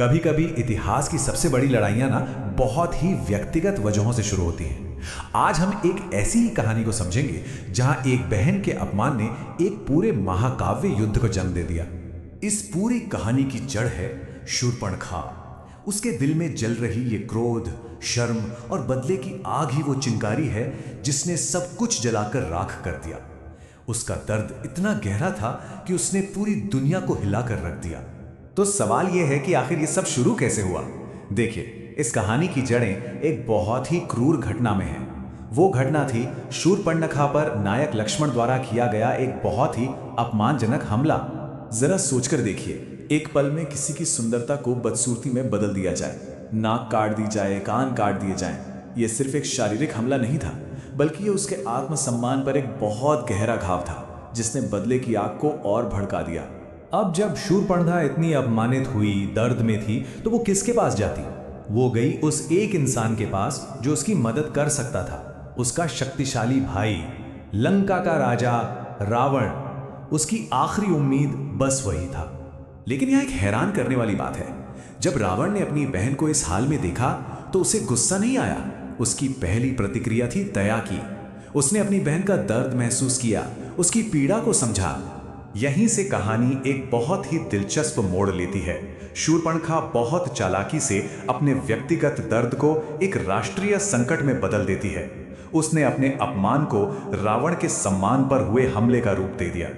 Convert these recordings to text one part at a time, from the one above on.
कभी कभी इतिहास की सबसे बड़ी लड़ाइयां ना बहुत ही व्यक्तिगत वजहों से शुरू होती हैं। आज हम एक ऐसी ही कहानी को समझेंगे जहां एक बहन के अपमान ने एक पूरे महाकाव्य युद्ध को जन्म दे दिया। इस पूरी कहानी की जड़ है शूर्पणखा। उसके दिल में जल रही ये क्रोध, शर्म और बदले की आग ही वो चिंगारी है जिसने सब कुछ जलाकर राख कर दिया। उसका दर्द इतना गहरा था कि उसने पूरी दुनिया को हिलाकर रख दिया। तो सवाल यह है कि आखिर ये सब शुरू कैसे हुआ। देखिए, इस कहानी की जड़ें एक बहुत ही क्रूर घटना में हैं। वो घटना थी शूर्पणखा पर नायक लक्ष्मण द्वारा किया गया एक बहुत ही अपमानजनक हमला। जरा सोचकर देखिए, एक पल में किसी की सुंदरता को बदसूरती में बदल दिया जाए, नाक काट दी जाए, कान काट दिए जाएं। यह सिर्फ एक शारीरिक हमला नहीं था, बल्कि ये उसके आत्मसम्मान पर एक बहुत गहरा घाव था जिसने बदले की आग को और भड़का दिया। अब जब शूर्पणखा इतनी अपमानित हुई, दर्द में थी, तो वो किसके पास जाती? वो गई उस एक इंसान के पास जो उसकी मदद कर सकता था, उसका शक्तिशाली भाई, लंका का राजा रावण। उसकी आखिरी उम्मीद बस वही था। लेकिन यह एक हैरान करने वाली बात है, जब रावण ने अपनी बहन को इस हाल में देखा तो उसे गुस्सा नहीं आया। उसकी पहली प्रतिक्रिया थी दया की। उसने अपनी बहन का दर्द महसूस किया, उसकी पीड़ा को समझा। यहीं से कहानी एक बहुत ही दिलचस्प मोड़ लेती है। शूर्पणखा बहुत चालाकी से अपने व्यक्तिगत दर्द को एक राष्ट्रीय संकट में बदल देती है। उसने अपने अपमान को रावण के सम्मान पर हुए हमले का रूप दे दिया,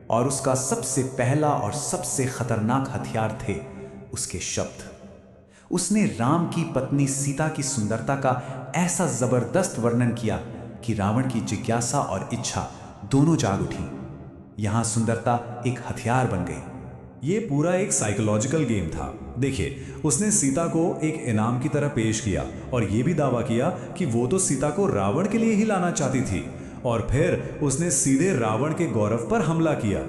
और उसका सबसे पहला और सबसे खतरनाक हथियार थे उसके शब्द। उसने राम की पत्नी सीता की सुंदरता का ऐसा जबरदस्त वर्णन किया कि रावण की जिज्ञासा और इच्छा दोनों जाग उठी। यहां सुंदरता एक हथियार बन गई। ये पूरा एक साइकोलॉजिकल गेम था। देखिए, उसने सीता को एक इनाम की तरह पेश किया और यह भी दावा किया कि वो तो सीता को रावण के लिए ही लाना चाहती थी, और फिर उसने सीधे रावण के गौरव पर हमला किया।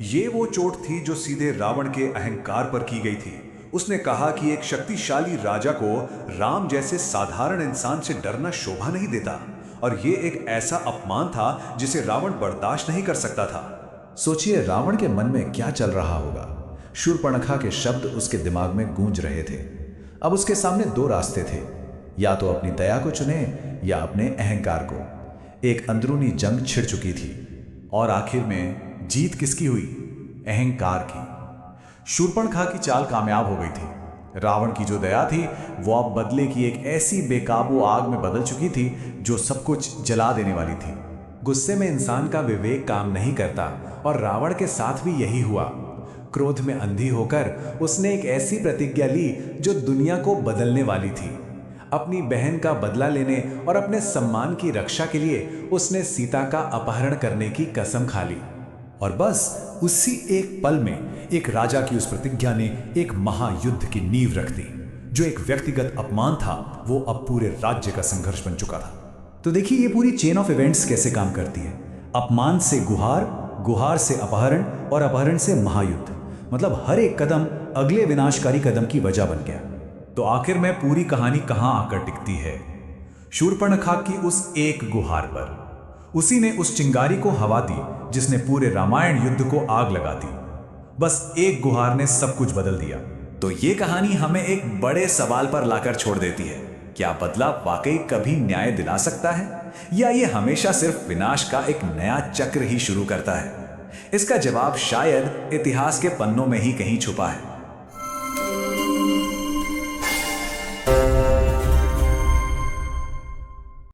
ये वो चोट थी जो सीधे रावण के अहंकार पर की गई थी। उसने कहा कि एक शक्तिशाली राजा को राम जैसे साधारण इंसान से डरना शोभा नहीं देता, और ये एक ऐसा अपमान था जिसे रावण बर्दाश्त नहीं कर सकता था। सोचिए, रावण के मन में क्या चल रहा होगा। शूर्पणखा के शब्द उसके दिमाग में गूंज रहे थे। अब उसके सामने दो रास्ते थे, या तो अपनी दया को चुने या अपने अहंकार को। एक अंदरूनी जंग छिड़ चुकी थी, और आखिर में जीत किसकी हुई? अहंकार की। शूर्पणखा की चाल कामयाब हो गई थी। रावण की जो दया थी वो अब बदले की एक ऐसी बेकाबू आग में बदल चुकी थी जो सब कुछ जला देने वाली थी। गुस्से में इंसान का विवेक काम नहीं करता, और रावण के साथ भी यही हुआ। क्रोध में अंधी होकर उसने एक ऐसी प्रतिज्ञा ली जो दुनिया को बदलने वाली थी। अपनी बहन का बदला लेने और अपने सम्मान की रक्षा के लिए उसने सीता का अपहरण करने की कसम खा ली। और बस उसी एक पल में एक राजा की उस प्रतिज्ञा ने एक महायुद्ध की नींव रख दी। जो एक व्यक्तिगत अपमान था वो अब पूरे राज्य का संघर्ष बन चुका था। तो देखिए, ये पूरी चेन ऑफ इवेंट्स कैसे काम करती है। अपमान से गुहार, गुहार से अपहरण, और अपहरण से महायुद्ध। मतलब हर एक कदम अगले विनाशकारी कदम की वजह बन गया। तो आखिर में पूरी कहानी कहां आकर टिकती है? शूर्पणखा की उस एक गुहार पर। उसी ने उस चिंगारी को हवा दी जिसने पूरे रामायण युद्ध को आग लगा दी। बस एक गुहार ने सब कुछ बदल दिया। तो ये कहानी हमें एक बड़े सवाल पर लाकर छोड़ देती है। क्या बदला वाकई कभी न्याय दिला सकता है, या ये हमेशा सिर्फ विनाश का एक नया चक्र ही शुरू करता है? इसका जवाब शायद इतिहास के पन्नों में ही कहीं छुपा है।